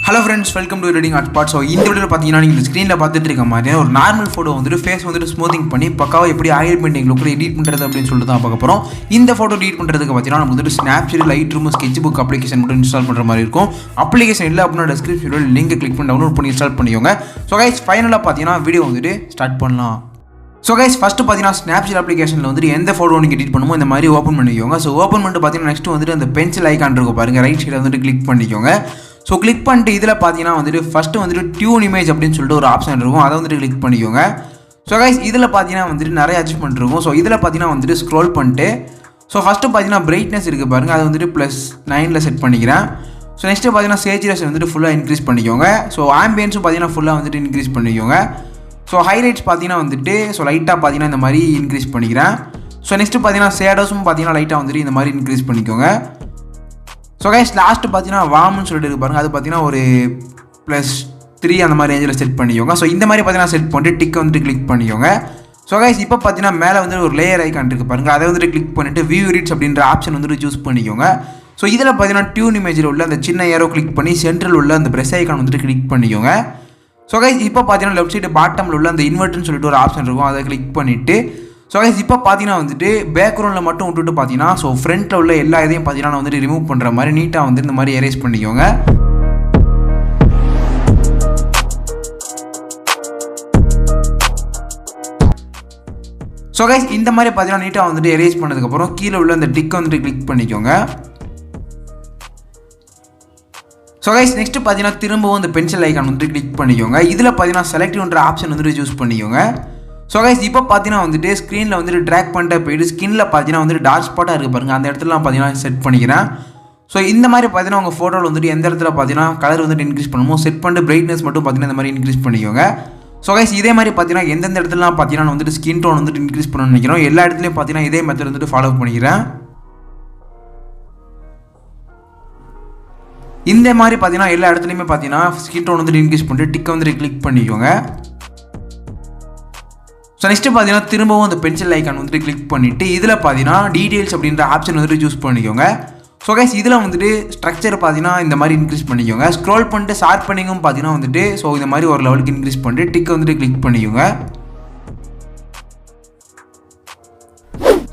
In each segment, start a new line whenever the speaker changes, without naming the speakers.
Hello friends, welcome to Reading Hotspot. So இந்த வீடியோல பாத்தீங்கன்னா நீங்க இந்த ஸ்கிரீன்ல பார்த்துட்டு இருக்க மாதிரி ஒரு நார்மல் போட்டோ வந்துட்டு ஃபேஸ் வந்துட்டு ஸ்மூத்திங் பண்ணி பக்காவா எப்படி ஆயில் பெயிண்டிங் லுக்ல எடிட் பண்றது அப்படினு சொல்லிட்டு தான் பார்க்க போறோம். இந்த போட்டோ எடிட் பண்றதுக்கு பாத்தீங்கன்னா நமக்கு வந்துட்டு Snapseed, Lightroom, Sketchbook அப்ளிகேஷன் மட்டும் இன்ஸ்டால் பண்ற மாதிரி இருக்கும். அப்ளிகேஷன் இல்ல அப்படினா டிஸ்கிரிப்ஷன்ல லிங்க் கிளிக் பண்ணி டவுன்லோட் பண்ணி இன்ஸ்டால் பண்ணிக்கோங்க. So guys, ஃபைனலா பாத்தீங்கன்னா வீடியோ வந்துட்டு ஸ்டார்ட் பண்ணலாம். So guys, first பாத்தீங்கன்னா Snapseed அப்ளிகேஷன்ல வந்துட்டு எந்த போட்டோ நீங்க எடிட் பண்ணுமோ இந்த மாதிரி ஓபன் பண்ணிக்கோங்க. So ஓபன் பண்ணிட்டு பாத்தீங்கன்னா நெக்ஸ்ட் வந்துட்டு அந்த பென்சில் ஐகான் இருக்கும் பாருங்க, ரைட் சைடுல வந்துட்டு கிளிக் பண்ணிக்கோங்க. ஸோ கிளிக் பண்ணிட்டு இதில் பார்த்தீங்கன்னா வந்துட்டு ஃபஸ்ட்டு வந்துட்டு டியூன் இமேஜ் அப்படின்னு சொல்லிட்டு ஒரு ஆப்ஷன் இருக்கும், அதை வந்துட்டு கிளிக் பண்ணிக்கோங்க. ஸோ கைஸ் இதில் பார்த்தீங்கன்னா வந்துட்டு நிறைய அட்ஜஸ்ட்மெண்ட் இருக்கும். ஸோ இதில் பார்த்தீங்கன்னா வந்துட்டு ஸ்க்ரோல் பண்ணிட்டு ஸோ ஃபஸ்ட்டு பார்த்தீங்கன்னா பிரைட்னஸ் இருக்குது பாருங்கள், அது வந்துட்டு +9 செட் பண்ணிக்கிறேன். ஸோ நெக்ஸ்ட்டு பார்த்தீங்கன்னா சேச்சுரேஷன் வந்துட்டு ஃபுல்லாக இன்க்ரீஸ் பண்ணிக்கோங்க. ஸோ ஆம்பியன்ஸும் பார்த்தீங்கன்னா ஃபுல்லாக வந்துட்டு இன்க்ரீஸ் பண்ணிக்கோங்க. ஸோ ஹைலைட்ஸ் பார்த்தீங்கன்னா வந்துட்டு லைட்டாக பார்த்தீங்கன்னா இந்த மாதிரி இன்க்ரீஸ் பண்ணிக்கிறேன். ஸோ நெக்ஸ்ட்டு பார்த்தீங்கன்னா ஷேடோஸும் பார்த்தீங்கன்னா லைட்டாக வந்துட்டு இந்த மாதிரி இன்க்ரீஸ் பண்ணிக்கோங்க. ஸோ கைஸ் லாஸ்ட்டு பார்த்தீங்கன்னா வார்ம்னு சொல்லிட்டு இருக்கு பாருங்கள், அது பார்த்தீங்கன்னா ஒரு +3 அந்த மாதிரி ரேஞ்சில் செட் பண்ணிக்கோங்க. ஸோ இந்த மாதிரி பார்த்தீங்கன்னா செட் பண்ணிட்டு டிக் வந்துட்டு கிளிக் பண்ணிக்கோங்க. ஸோ கைஸ் இப்போ பார்த்தீங்கன்னா மேலே வந்து ஒரு லேயர் ஐக்கான் இருக்குது பாருங்கள், அதை வந்துட்டு கிளிக் பண்ணிவிட்டு வியூ எடிட்ஸ் அப்படின்ற ஆப்ஷன் வந்துட்டு சூஸ் பண்ணிக்கோங்க. ஸோ இதில் பார்த்தீங்கன்னா டியூன் இமேஜில் உள்ள அந்த சின்ன ஏரோ கிளிக் பண்ணி சென்ட்ரல் உள்ள அந்த ப்ரெஸ் ஐக்கான் வந்துட்டு கிளிக் பண்ணிக்கோங்க. ஸோ கைஸ் இப்போ பார்த்தீங்கன்னா லெஃப்ட் சைடு பாட்டமில் உள்ள அந்த இன்வெர்ட்னு சொல்லிட்டு ஒரு ஆப்ஷன் இருக்கும், அதை கிளிக் பண்ணிவிட்டு ஸோ கைஸ் இப்போ பார்த்தீங்கன்னா வந்துட்டு பேக்ரவுண்டில் மட்டும் விட்டுட்டு பார்த்தீங்கன்னா ஸோ ஃப்ரண்ட்டில் உள்ள எல்லா இதையும் பார்த்தீங்கன்னா வந்துட்டு ரிமூவ் பண்ணுற மாதிரி நீட்டாக வந்து இந்த மாதிரி எரேஸ் பண்ணிக்கோங்க. ஸோ கைஸ் இந்த மாதிரி பார்த்தீங்கன்னா நீட்டாக வந்துட்டு எரேஸ் பண்ணதுக்கப்புறம் கீழே உள்ள அந்த டிக் வந்துட்டு கிளிக் பண்ணிக்கோங்க. ஸோ கைஸ் நெக்ஸ்ட் பார்த்தீங்கன்னா திரும்பவும் அந்த பென்சில் ஐக்கான் வந்துட்டு கிளிக் பண்ணிக்கோங்க. இதில் பார்த்தீங்கன்னா செலக்டிவ்ன்ற ஆப்ஷன் வந்துட்டு சூஸ் பண்ணிக்கோங்க. ஸோ கைஸ் இப்போ பார்த்தீங்கன்னா வந்துட்டு ஸ்க்ரீனில் வந்துட்டு ட்ராக் பண்ணிட்டு போயிட்டு ஸ்கின்னில் பார்த்தீங்கன்னா வந்துட்டு டார்க் ஸ்பாட்டாக இருக்குது பாருங்கள், அந்த இடத்துலலாம் பார்த்தீங்கன்னா செட் பண்ணிக்கிறேன். ஸோ இந்த மாதிரி பார்த்தீங்கன்னா உங்கள் ஃபோட்டோவில் வந்துட்டு எந்த இடத்துல பார்த்தீங்கன்னா கலர் வந்துட்டு இன்க்ரீஸ் பண்ணுமோ செட் பண்ணிட்டு பிரைட்னஸ் மட்டும் பார்த்தீங்கன்னா இந்த மாதிரி இன்க்ரீஸ் பண்ணிக்கோங்க. ஸோ கைஸ் இதே மாதிரி பார்த்தீங்கன்னா எந்தெந்த இடத்துலலாம் பார்த்தீங்கன்னா வந்துட்டு ஸ்கின் டோன் வந்துட்டு இன்க்ரீஸ் பண்ணணும்னு நினைக்கிறோம், எல்லா இடத்துலையும் பார்த்தீங்கன்னா இதே மெத்தட் வந்துட்டு ஃபாலோ பண்ணிக்கிறேன். இந்த மாதிரி பார்த்தீங்கன்னா எல்லா இடத்துலையுமே பார்த்தீங்கன்னா ஸ்கின் டோன் வந்துட்டு இன்க்ரீஸ் பண்ணிட்டு டிக்கை வந்துட்டு கிளிக் பண்ணிக்கோங்க. ஸோ நெக்ஸ்ட்டு பார்த்தீங்கன்னா திரும்பவும் அந்த பென்சில் ஐக்கான் வந்துட்டு கிளிக் பண்ணிவிட்டு இதில் பார்த்தீங்கன்னா டீட்டெயில்ஸ் அப்படின்ற ஆப்ஷன் வந்துட்டு சூஸ் பண்ணிக்கோங்க. ஸோ கைஸ் இதில் வந்துட்டு ஸ்ட்ரக்சர் பார்த்தீங்கன்னா இந்த மாதிரி இன்க்ரீஸ் பண்ணிக்கோங்க. ஸ்க்ரோல் பண்ணிட்டு ஷார்ப்பனிங்கும் பார்த்தீங்கன்னா வந்துட்டு ஸோ இந்த மாதிரி ஒரு லெவலுக்கு இன்க்ரீஸ் பண்ணிட்டு டிக் வந்துட்டு கிளிக் பண்ணிக்கோங்க.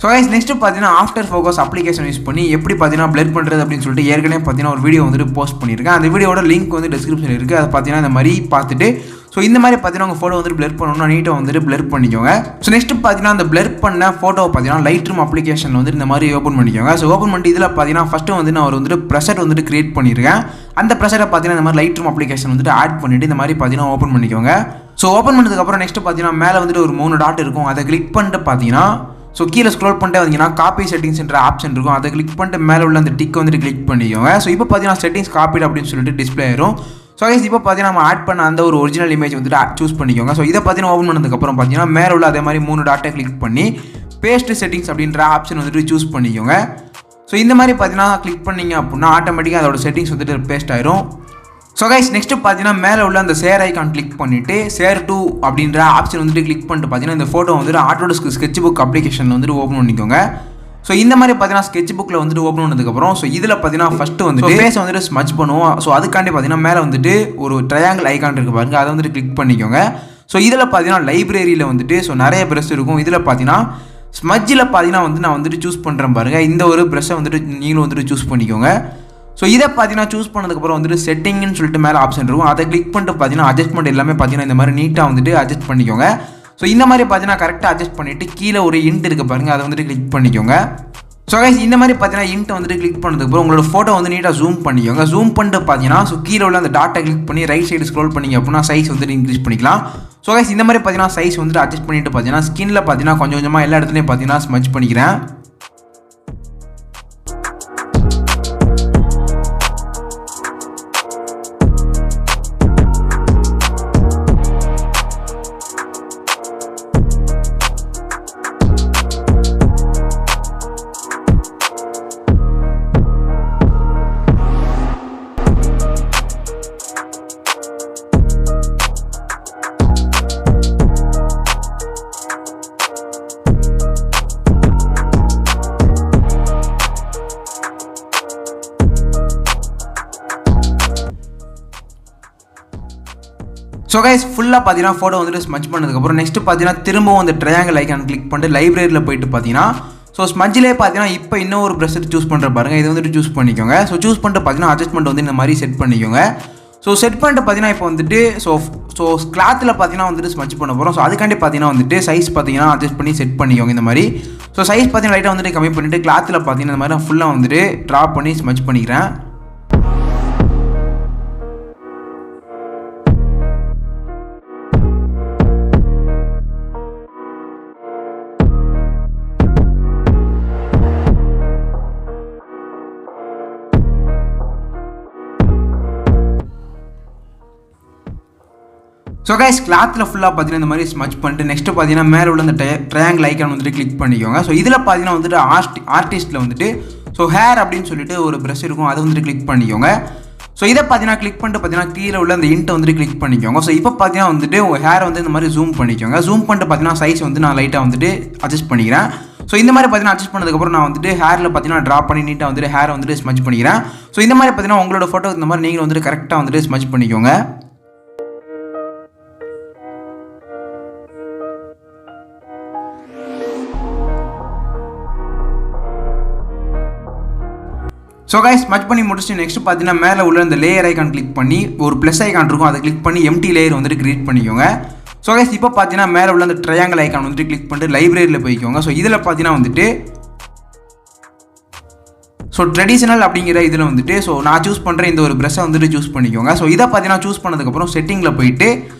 ஸோ கைஸ் நெக்ஸ்ட்டு பார்த்தீங்கன்னா ஆஃப்டர் ஃபோக்கஸ் அப்ளிகேஷன் யூஸ் பண்ணி எப்படி பார்த்தீங்கன்னா பிளர் பண்ணுறது அப்படின்னு சொல்லிட்டு ஏற்கனவே பார்த்தீங்கன்னா ஒரு வீடியோ வந்துட்டு போஸ்ட் பண்ணியிருக்கேன். அந்த வீடியோட லிங்க் வந்து டிஸ்கிரிப்ஷனில் இருக்குது, அதை பார்த்தீங்கன்னா இந்த மாதிரி பார்த்துட்டு ஸோ இந்த மாதிரி பார்த்தீங்கன்னா உங்கள் ஃபோட்டோ வந்துட்டு பிளர் பண்ணணும்னா நீட்டாக வந்துட்டு பிளர் பண்ணிக்கோங்க. ஸோ நெக்ஸ்ட்டு பார்த்தீங்கன்னா அந்த பிளர் பண்ண ஃபோட்டோவை பார்த்தீங்கன்னா Lightroom அப்ளிகேஷன் வந்துட்டு இந்த மாதிரி ஓப்பன் பண்ணிக்கோங்க. ஸோ ஓப்பன் பண்ணிட்டு இதில் பார்த்தீங்கன்னா ஃபஸ்ட்டு வந்து நான் வந்துட்டு ப்ரெஷர் வந்துட்டு கிரியேட் பண்ணியிருக்கேன். அந்த ப்ரெஷரை பார்த்தீங்கன்னா இந்த மாதிரி Lightroom அப்ளிகேஷன் வந்துட்டு ஆட் பண்ணிவிட்டு இந்த மாதிரி பார்த்தீங்கன்னா ஓப்பன் பண்ணிக்கோங்க. ஸோ ஓப்பன் பண்ணதுக்கப்புறம் நெக்ஸ்ட்டு பார்த்தீங்கன்னா மேலே வந்துட்டு ஒரு 3 டாட் இருக்கும், அதை கிளிக் பண்ணிட்டு பார்த்தீங்கன்னா ஸோ கீழே ஸ்க்ரோல் பண்ணிட்டு வந்தீங்கன்னா காப்பி செட்டிங்ஸ்ன்ற ஆப்ஷன் இருக்கும், அதை கிளிக் பண்ணிட்டு மேலே உள்ள அந்த டிக் வந்துட்டு கிளிக் பண்ணிக்கோங்க. ஸோ இப்போ பார்த்தீங்கன்னா செட்டிங்ஸ் காப்பிட் அப்படின்னு சொல்லிட்டு டிஸ்பிளே ஆயிரும். ஸோ கைஸ் இப்போ பார்த்தீங்கன்னா நம்ம ஆட் பண்ண அந்த ஒரு ஒரிஜினல் இமேஜ் வந்துட்டு சூஸ் பண்ணிக்கோங்க. ஸோ இதை பார்த்தீங்கன்னா ஓப்பன் பண்ணதுக்கப்புறம் பார்த்தீங்கன்னா மேலே உள்ள அதே மாதிரி 3 டாட்டை கிளிக் பண்ணி பேஸ்ட் செட்டிங்ஸ் அப்படின்ற ஆப்ஷன் வந்துட்டு சூஸ் பண்ணிக்கோங்க. ஸோ இந்த மாதிரி பார்த்தீங்கன்னா கிளிக் பண்ணிங்க அப்படின்னா ஆட்டோமேட்டிக்காக அதோட செட்டிங்ஸ் வந்துட்டு பேஸ்ட் ஆயிரும். ஸோ கைஸ் நெக்ஸ்ட்டு பார்த்தீங்கன்னா மேலே உள்ள அந்த ஷேர் ஐக்கான் கிளிக் பண்ணிவிட்டு ஷேர் டு அப்படின்ற ஆப்ஷன் வந்துட்டு கிளிக் பண்ணிட்டு பார்த்தீங்கன்னா இந்த ஃபோட்டோ வந்துட்டு Autodesk ஸ்கெட்ச்புக் அப்ளிகேஷன் வந்துட்டு ஓப்பன் பண்ணிக்கோங்க. ஸோ இந்த மாதிரி பார்த்தீங்கன்னா ஸ்கெட்ச்புக்கில் வந்துட்டு ஓப்பன் பண்ணதுக்கப்புறம் ஸோ இதில் பார்த்தீங்கன்னா ஃபஸ்ட்டு வந்துட்டு ஃபேஸ் வந்துட்டு ஸ்மச் பண்ணுவோம். ஸோ அதுக்காண்டி பார்த்தீங்கன்னா மேலே வந்துட்டு ஒரு ட்ரையாங்கிள் ஐக்கான் இருக்குது பாருங்க, அதை வந்துட்டு கிளிக் பண்ணிக்கோங்க. ஸோ இதில் பார்த்தீங்கன்னா லைப்ரரியில் வந்துட்டு ஸோ நிறைய ப்ரெஷ் இருக்கும், இதில் பார்த்தீங்கன்னா ஸ்மஜ்ஜில் பார்த்தீங்கன்னா வந்து நான் வந்துட்டு சூஸ் பண்ணுறேன் பாருங்கள், இந்த ஒரு ப்ரெஷ்ஷை வந்துட்டு நீங்களும் வந்துட்டு சூஸ் பண்ணிக்கோங்க. ஸோ இதை பார்த்தீங்கன்னா சூஸ் பண்ணதுக்கப்புறம் வந்துட்டு செட்டிங்னு சொல்லிட்டு மேலே ஆப்ஷன் இருக்கும், அதை கிளிக் பண்ணிட்டு பார்த்தீங்கன்னா அட்ஜஸ்ட்மெண்ட் எல்லாமே பார்த்தீங்கன்னா இந்த மாதிரி நீட்டாக வந்துட்டு அட்ஜஸ்ட் பண்ணிக்கோங்க. ஸோ இந்த மாதிரி பார்த்தீங்கன்னா கரெக்டாக அட்ஜஸ்ட் பண்ணிவிட்டு கீழே ஒரு இன்ட் இருக்குது பாருங்கள், அதை வந்துட்டு கிளிக் பண்ணிக்கோங்க. ஸோ கைஸ் இந்த மாதிரி பார்த்தீங்கன்னா இன்ட் வந்துட்டு கிளிக் பண்ணதுக்கப்புறம் உங்களோட ஃபோட்டோ வந்து நீட்டாக ஜூம் பண்ணிக்கோங்க. ஜூம் பண்ணிட்டு பார்த்தீங்கன்னா ஸோ கீழே உள்ள அந்த டாட்டை கிளிக் பண்ணி ரைட் சைடு ஸ்க்ரோல் பண்ணிங்க அப்படின்னா சைஸ் வந்துட்டு இன்க்ரீஸ் பண்ணிக்கலாம். ஸோ கைஸ் இந்த மாதிரி பார்த்தீங்கன்னா சைஸ் வந்துட்டு அட்ஜஸ்ட் பண்ணிட்டு பார்த்தீங்கன்னா ஸ்கின்னில் பார்த்தீங்கன்னா கொஞ்சம் கொஞ்சமாக எல்லா இடத்துலையும் பார்த்தீங்கன்னா ஸ்மச் பண்ணிக்கிறேன். ஸோ கைஸ் ஃபுல்லாக பார்த்தீங்கன்னா ஃபோட்டோ வந்துட்டு ஸ்மச் பண்ணதுக்கப்புறம் நெக்ஸ்ட்டு பார்த்தீங்கன்னா திரும்பவும் அந்த ட்ரையாங்கிள் ஐக்கான் கிளிக் பண்ணிட்டு லைப்ரரியில் போயிட்டு பார்த்தீங்கன்னா ஸோ ஸ்மஜ்லேயே பார்த்தீங்கன்னா இப்போ இன்னும் ஒரு ப்ரெஷர் சூஸ் பண்ணுற பாருங்க, இது வந்துட்டு சூஸ் பண்ணிக்கோங்க. ஸோ சூஸ் பண்ணிட்டு பார்த்தீங்கன்னா அட்ஜஸ்ட்மெண்ட் வந்து இந்த மாதிரி செட் பண்ணிக்கோங்க. ஸோ செட் பண்ணிட்டு பார்த்தீங்கன்னா இப்போ வந்துட்டு ஸோ கிளாத்தில் பார்த்தீங்கன்னா வந்துட்டு ஸ்மச் பண்ண போகிறோம். ஸோ அதுக்காண்டி பார்த்தீங்கன்னா வந்துட்டு சைஸ் பார்த்தீங்கன்னா அட்ஜஸ்ட் பண்ணி செட் பண்ணிக்கோங்க இந்த மாதிரி. ஸோ சைஸ் பார்த்தீங்கன்னா லைட்டாக வந்துட்டு கம்மி பண்ணிவிட்டு கிளாத்தில் பார்த்தீங்கன்னா இந்த மாதிரி நான் ஃபுல்லாக வந்துட்டு ட்ரா பண்ணி ஸ்மச் பண்ணிக்கிறேன். ஸோ கைஸ் கிளாத்தில் ஃபுல்லாக பார்த்தீங்கன்னா இந்த மாதிரி ஸ்மச் பண்ணிட்டு நெக்ஸ்ட்டு பார்த்தீங்கன்னா மேலே உள்ள அந்த ட்ரையாங்கிள் ஐக்கான் வந்துட்டு கிளிக் பண்ணிக்கோங்க. ஸோ இதில் பார்த்தீங்கன்னா வந்துட்டு ஆர்டிஸ்ட்டில் வந்துட்டு ஸோ ஹேர் அப்படின்னு சொல்லிட்டு ஒரு ப்ரெஷ் இருக்கும், அதை வந்துட்டு கிளிக் பண்ணிக்கோங்க. ஸோ இதை பார்த்தீங்கன்னா கிளிக் பண்ணிட்டு பார்த்தீங்கன்னா கீழே உள்ள அந்த இன்ட்டை வந்துட்டு கிளிக் பண்ணிக்கோங்க. ஸோ இப்போ பார்த்தீங்கன்னா வந்துட்டு உங்கள் ஹேர் வந்து இந்த மாதிரி ஜூம் பண்ணிக்கோங்க. ஜூம் பண்ணிட்டு பார்த்தீங்கன்னா சைஸ் வந்து நான் லைட்டாக வந்துட்டு அட்ஜஸ்ட் பண்ணிக்கிறேன். ஸோ இந்த மாதிரி பார்த்தீங்கன்னா அட்ஜஸ்ட் பண்ணதுக்கப்புறம் நான் வந்துட்டு ஹேரில் பார்த்தீங்கன்னா ட்ரா பண்ணி நீட்டாக வந்துட்டு ஹேரை வந்துட்டு ஸ்மச் பண்ணிக்கிறேன். ஸோ இந்த மாதிரி பார்த்தீங்கன்னா உங்களோட ஃபோட்டோ இந்த மாதிரி நீங்கள் வந்துட்டு கரெக்டாக வந்துட்டு ஸ்மச் பண்ணிக்கோங்க. ஸோ கைஸ் ஸ்மச் பண்ணி முடிச்சுட்டு நெக்ஸ்ட் பார்த்தீங்கன்னா மேலே உள்ள இந்த லேயர் ஐக்கான் கிளிக் பண்ணி ஒரு ப்ளஸ் ஐக்கான் இருக்கும், அதை கிளிக் பண்ணி எம்டி லேயர் வந்துட்டு கிரியேட் பண்ணிக்கோங்க. ஸோ கைஸ் இப்போ பார்த்தீங்கன்னா மேலே உள்ள அந்த ட்ரையாங்கிள் ஐக்கான் வந்துட்டு கிளிக் பண்ணிட்டு லைப்ரரியில் போய்க்கோங்க. ஸோ இதில் பார்த்தீங்கன்னா வந்துட்டு ஸோ ட்ரெடிஷனல் அப்படிங்கிற இதில் வந்துட்டு ஸோ நான் சூஸ் பண்ணுற இந்த ஒரு ப்ரெஷ்ஷை வந்துட்டு சூஸ் பண்ணிக்கோங்க. ஸோ இதை பார்த்தீங்கன்னா சூஸ் பண்ணதுக்கப்புறம் செட்டிங்கில் போயிட்டு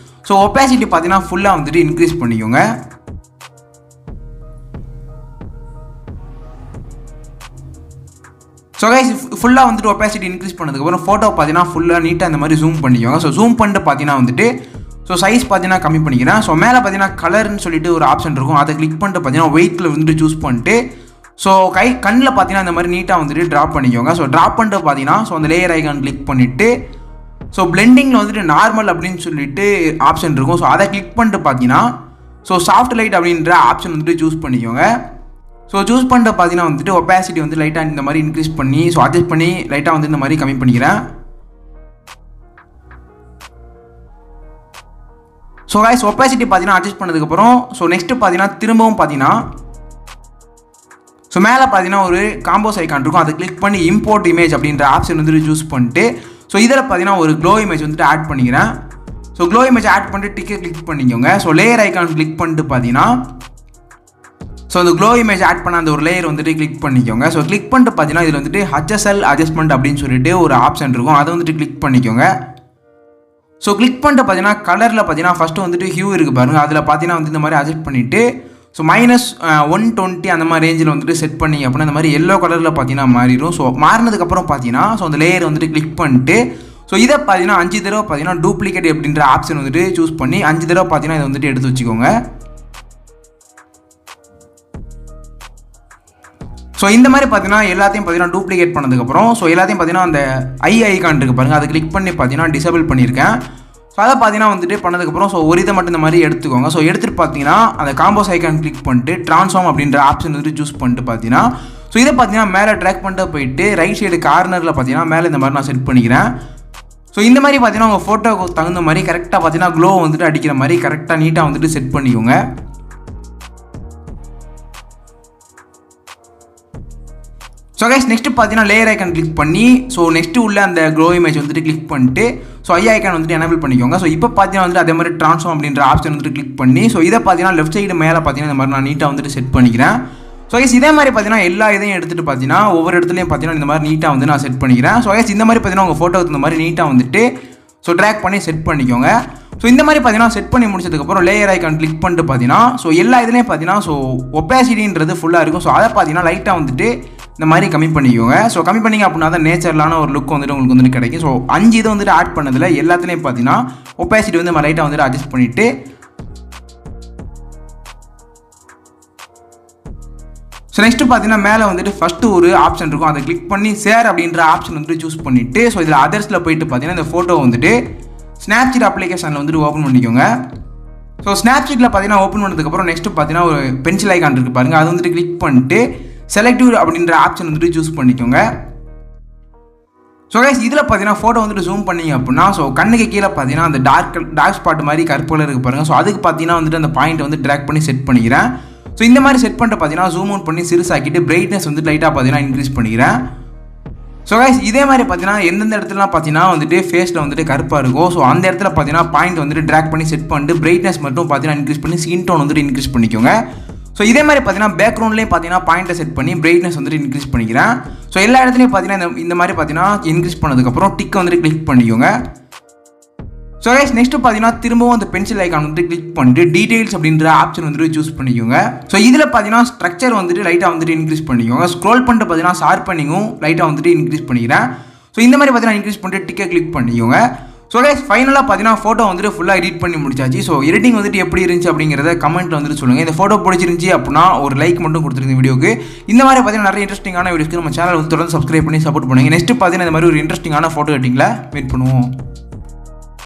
ஸோ ஒப்பாசிட்டி பார்த்தீங்கன்னா ஃபுல்லாக வந்துட்டு இன்க்ரீஸ் பண்ணிக்கோங்க. ஸோ கைஸ் ஃபுல்லாக வந்துட்டு ஒப்பாசிட்டி இன்க்ரீஸ் பண்ணதுக்கப்புறம் ஃபோட்டோ பார்த்தீங்கன்னா ஃபுல்லாக நீட்டாக இந்த மாதிரி ஜூம் பண்ணிக்கோங்க. ஸோ ஜூம் பண்ணிட்டு பார்த்தீங்கன்னா வந்துட்டு ஸோ சைஸ் பார்த்தீங்கன்னா கம்மி பண்ணிக்கிறேன். ஸோ மேலே பார்த்தீங்கன்னா கலர்னு சொல்லிட்டு ஒரு ஆப்ஷன் இருக்கும், அதை கிளிக் பண்ணிட்டு பார்த்தீங்கன்னா வெயிட்டில் வந்துட்டு சூஸ் பண்ணிட்டு ஸோ கண்ணில் பார்த்தீங்கன்னா இந்த மாதிரி நீட்டாக வந்துட்டு ட்ராப் பண்ணிக்கோங்க. ஸோ ட்ராப் பண்ணிட்டு பார்த்தீங்கன்னா ஸோ அந்த லேயர் ஐக்கான் கிளிக் பண்ணிவிட்டு ஸோ பிளெண்டிங்கில் வந்துட்டு நார்மல் அப்படின்னு சொல்லிட்டு ஆப்ஷன் இருக்கும். ஸோ அதை கிளிக் பண்ணிட்டு பார்த்தீங்கன்னா ஸோ சாஃப்ட் லைட் அப்படின்ற ஆப்ஷன் வந்துட்டு சூஸ் பண்ணிக்கோங்க. ஸோ சூஸ் பண்ணிட்டு பார்த்தீங்கன்னா வந்துட்டு ஒப்பாசிட்டி வந்து லைட்டாக இந்த மாதிரி இன்க்ரீஸ் பண்ணி ஸோ அட்ஜஸ்ட் பண்ணி லைட்டாக வந்து இந்த மாதிரி கம்மி பண்ணிக்கிறேன். ஸோ கைஸ் ஒப்பாசிட்டி பார்த்தீங்கன்னா அட்ஜஸ்ட் பண்ணதுக்கப்புறம் ஸோ நெக்ஸ்ட்டு பார்த்தீங்கன்னா திரும்பவும் பார்த்தீங்கன்னா ஸோ மேலே பார்த்தீங்கன்னா ஒரு காம்போஸ் ஐக்கான் இருக்கும், அதை கிளிக் பண்ணி இம்போர்ட் இமேஜ் அப்படின்ற ஆப்ஷன் வந்துட்டு சூஸ் பண்ணிட்டு ஸோ இதில் பார்த்தீங்கன்னா ஒரு க்ளோ இமேஜ் வந்துட்டு ஆட் பண்ணிக்கிறேன். ஸோ க்ளோ இமேஜ் ஆட் பண்ணிட்டு டிக்கை கிளிக் பண்ணிக்கோங்க. ஸோ லேயர் ஐக்கான் கிளிக் பண்ணிட்டு பார்த்தீங்கன்னா ஸோ அந்த க்ளோ இமேஜ் ஆட் பண்ண அந்த ஒரு லேயர் வந்துட்டு கிளிக் பண்ணிக்கோங்க. ஸோ கிளிக் பண்ணிட்டு பார்த்தீங்கன்னா இதில் வந்துட்டு HSL அட்ஜஸ்ட்மெண்ட் அப்படின்னு சொல்லிட்டு ஒரு ஆப்ஷன் இருக்கும், அதை வந்துட்டு கிளிக் பண்ணிக்கோங்க. ஸோ கிளிக் பண்ணிட்டு பார்த்தீங்கன்னா கலரில் பார்த்தீங்கன்னா ஃபஸ்ட்டு வந்துட்டு ஹியூ இருக்குது பாருங்கள், அதில் பார்த்தீங்கன்னா வந்து இந்த மாதிரி அட்ஜஸ்ட் பண்ணிவிட்டு ஸோ -120 அந்த மாதிரி ரேஞ்சில் வந்துட்டு செட் பண்ணிங்க அப்படின்னா இந்த மாதிரி எல்லோ கலரில் பார்த்தீங்கன்னா மாறிடும். ஸோ மாறினதுக்கப்புறம் பார்த்தீங்கன்னா ஸோ அந்த லேயர் வந்துட்டு கிளிக் பண்ணிட்டு ஸோ இதை பார்த்தீங்கன்னா 5 தடவை பார்த்தீங்கன்னா டூப்ளிகேட் அப்படின்ற ஆப்ஷன் வந்துட்டு சூஸ் பண்ணி 5 தடவை பார்த்தீங்கன்னா இதை வந்துட்டு எடுத்து வச்சுக்கோங்க. ஸோ இந்த மாதிரி பார்த்தீங்கன்னா எல்லாத்தையும் பார்த்தீங்கன்னா டூப்ளிகேட் பண்ணதுக்கப்புறம் ஸோ எல்லாத்தையும் பார்த்தீங்கன்னா அந்த ஐகான் இருக்குது பாருங்கள், அதை கிளிக் பண்ணி பார்த்தீங்கன்னா டிசேபிள் பண்ணியிருக்கேன். ஸோ அதை பார்த்தீங்கன்னா வந்துட்டு பண்ணதுக்கப்புறம் ஸோ ஒரு இதை மட்டும் இந்த மாதிரி எடுத்துக்கோங்க. ஸோ எடுத்துகிட்டு பார்த்தீங்கன்னா அந்த காம்போஸ் ஐக்கான் கிளிக் பண்ணிட்டு ட்ரான்ஸ்ஃபார்ம் அப்படின்ற ஆப்ஷன் வந்துட்டு சூஸ் பண்ணிட்டு பார்த்தீங்கன்னா ஸோ இதை பார்த்தீங்கன்னா மேலே ட்ராக் பண்ணிட்டு போயிட்டு ரைட் சைடு கார்னரில் பார்த்தீங்கன்னா மேலே இந்த மாதிரி நான் செட் பண்ணிக்கிறேன். ஸோ இந்த மாதிரி பார்த்தீங்கன்னா உங்கள் ஃபோட்டோக்கு தகுந்த மாதிரி கரெக்டாக பார்த்தீங்கன்னா க்ளோ வந்துட்டு அடிக்கிற மாதிரி கரெக்டாக நீட்டாக வந்துட்டு செட் பண்ணிக்கோங்க. ஸோ கைஸ் நெக்ஸ்ட்டு பார்த்தீங்கன்னா லேயர் ஐக்கான் கிளிக் பண்ணி ஸோ நெக்ஸ்ட்டு உள்ள அந்த க்ளோ இமேஜ் வந்துட்டு கிளிக் பண்ணிட்டு ஸோ ஐக்கான் வந்துட்டு எனேபிள் பண்ணிக்கோங்க. ஸோ இப்போ பார்த்தீங்கன்னா வந்துட்டு அதே மாதிரி ட்ரான்ஸ்ஃபார்ம் அப்படின்ற ஆப்ஷன் வந்துட்டு கிளிக் பண்ணி ஸோ இதை பார்த்தீங்கன்னா லெஃப்ட் சைடு மேலே பார்த்தீங்கன்னா இந்த மாதிரி நான் நீட்டாக வந்துட்டு செட் பண்ணிக்கிறேன். ஸோ கைஸ் இதே மாதிரி பார்த்தீங்கன்னா எல்லா இதையும் எடுத்துகிட்டு பார்த்தீங்கன்னா ஒவ்வொரு இடத்துலையும் பார்த்தீங்கன்னா இந்த மாதிரி நீட்டாக வந்து நான் செட் பண்ணிக்கிறேன். ஸோ கைஸ் இந்த மாதிரி பார்த்தீங்கன்னா உங்கள் ஃபோட்டோக்கு இந்த மாதிரி நீட்டாக வந்துட்டு ஸோ ட்ராக் பண்ணி செட் பண்ணிக்கோங்க. ஸோ இந்த மாதிரி பார்த்தீங்கன்னா செட் பண்ணி முடிச்சதுக்கப்புறம் லேயர் ஐக்கான் கிளிக் பண்ணிட்டு பார்த்தீங்கன்னா ஸோ எல்லா இதுலேயும் பார்த்தீங்கன்னா ஸோ ஒப்பாசிட்டின்றது ஃபுல்லாக இருக்கும். ஸோ அதை பார்த்தீங்கன்னா லைட்டாக வந்துட்டு இந்த மாதிரி கம்மி பண்ணிக்கோங்க. ஸோ கம்மி பண்ணிங்க அப்படின்னா தான் நேச்சுரலான ஒரு லுக் வந்துட்டு உங்களுக்கு வந்துட்டு கிடைக்கும். ஸோ 5 இதை வந்துட்டு ஆட் பண்ணதில் எல்லாத்துலேயும் பார்த்தீங்கன்னா ஒப்பாசிட்டி வந்து நம்ம லைட்டாக வந்துட்டு அட்ஜஸ்ட் பண்ணிவிட்டு ஸோ நெக்ஸ்ட்டு பார்த்தீங்கன்னா மேலே வந்துட்டு ஃபஸ்ட்டு ஒரு ஆப்ஷன் இருக்கும், அதை கிளிக் பண்ணி ஷேர் அப்படின்ற ஆப்ஷன் வந்துட்டு சூஸ் பண்ணிவிட்டு ஸோ இதில் அதர்ஸில் போயிட்டு பார்த்தீங்கன்னா இந்த ஃபோட்டோ வந்துட்டு ஸ்னாப்சீட் அப்ளிகேஷனில் வந்துட்டு ஓப்பன் பண்ணிக்கோங்க. ஸோ ஸ்னாப்சீட்டில் பார்த்தீங்கன்னா ஓப்பன் பண்ணதுக்கப்புறம் நெக்ஸ்ட்டு பார்த்தீங்கன்னா ஒரு பென்சில் ஐக்கான் இருக்குது பாருங்கள், அது வந்துட்டு கிளிக் பண்ணிட்டு செலக்டிவ் அப்படின்ற ஆப்ஷன் வந்துட்டு சூஸ் பண்ணிக்கோங்க. ஸோ கைஸ் இதில் பார்த்தீங்கன்னா ஃபோட்டோ வந்துட்டு ஜூம் பண்ணிங்க அப்படின்னா ஸோ கண்ணுக்கு கீழே பார்த்தீங்கன்னா அந்த டார்க் ஸ்பாட் மாதிரி கருப்பு கலர் இருக்கு பாருங்கள். ஸோ அதுக்கு பார்த்தீங்கன்னா வந்துட்டு அந்த பாயிண்ட் வந்து ட்ராக் பண்ணி செட் பண்ணிக்கிறேன். ஸோ இந்த மாதிரி செட் பண்ணிட்டு பார்த்தீங்கன்னா ஜூம் அவுட் பண்ணி சிறுசாக்கிட்டு பிரைட்னஸ் வந்து லைட்டாக பார்த்தீங்கன்னா இன்க்ரீஸ் பண்ணிக்கிறேன். ஸோ கைஸ் இதே மாதிரி பார்த்தீங்கன்னா எந்தெந்த இடத்துலலாம் பார்த்தீங்கன்னா வந்துட்டு ஃபேஸில் வந்துட்டு கருப்பாக இருக்கும். ஸோ அந்த இடத்துல பார்த்தீங்கன்னா பாயிண்ட் வந்துட்டு ட்ராக் பண்ணி செட் பண்ணிட்டு பிரைட்னஸ் மட்டும் பார்த்தீங்கன்னா இன்க்ரீஸ் பண்ணி ஸ்கின் டோன் வந்துட்டு இன்க்ரீஸ் பண்ணிக்கோங்க. ஸோ இதே மாதிரி பார்த்தீங்கன்னா பேக்ரவுண்ட்லேயும் பார்த்தீங்கன்னா பாயிண்ட்டை செட் பண்ணி பிரைட்னஸ் வந்துட்டு இன்க்ரீஸ் பண்ணிக்கிறேன். ஸோ எல்லா இடத்துலையும் பார்த்தீங்கன்னா இந்த மாதிரி பார்த்தீங்கன்னா இன்க்ரீஸ் பண்ணதுக்கப்புறம் டிக் வந்துட்டு கிளிக் பண்ணிக்கோங்க. ஸோ கைஸ் நெக்ஸ்ட் பார்த்தீங்கன்னா திரும்பவும் அந்த பென்சில் ஐக்கான் வந்துட்டு கிளிக் பண்ணிட்டு டீடைல்ஸ் அப்படின்ற ஆப்ஷன் வந்துட்டு சூஸ் பண்ணிக்கோங்க. ஸோ இதில் பார்த்தீங்கன்னா ஸ்ட்ரக்சர் வந்துட்டு லைட்டாக வந்துட்டு இன்க்ரீஸ் பண்ணிக்கோங்க. ஸ்க்ரோல் பண்ணிட்டு பார்த்தீங்கன்னா ஷார்ப்பனிங்கும் லைட்டாக வந்துட்டு இன்க்ரீஸ் பண்ணிக்கிறேன். ஸோ இந்த மாதிரி பார்த்தீங்கன்னா இன்க்ரீஸ் பண்ணிட்டு டிக்கை கிளிக் பண்ணிக்கோங்க. ஸோ கைஸ் ஃபைனலாக பார்த்தீங்கன்னா ஃபோட்டோ வந்துட்டு ஃபுல்லாக எடிட் பண்ணி முடிச்சாச்சு. ஸோ எடிட்டிங் வந்துட்டு எப்படி இருந்துச்சு அப்படிங்கிறத கமெண்ட்டில் வந்துட்டு சொல்லுங்கள். இந்த ஃபோட்டோ பிடிச்சிருந்துச்சி அப்படின்னா ஒரு லைக் மட்டும் கொடுத்துருங்க வீடியோக்கு. இந்த மாதிரி பார்த்தீங்கன்னா நிறைய இன்ட்ரெஸ்டிங்கான வீடியோஸ்க்கு நம்ம சேனல் வந்து தொடர்ந்து சப்ஸ்கிரைப் பண்ணி சப்போர்ட் பண்ணுங்கள். நெக்ஸ்ட் பார்த்தீங்கன்னா இந்த மாதிரி ஒரு இன்ட்ரெஸ்டிங்கான ஃபோட்டோ எடிட்டிங்கில் மீட் பண்ணுவோம்.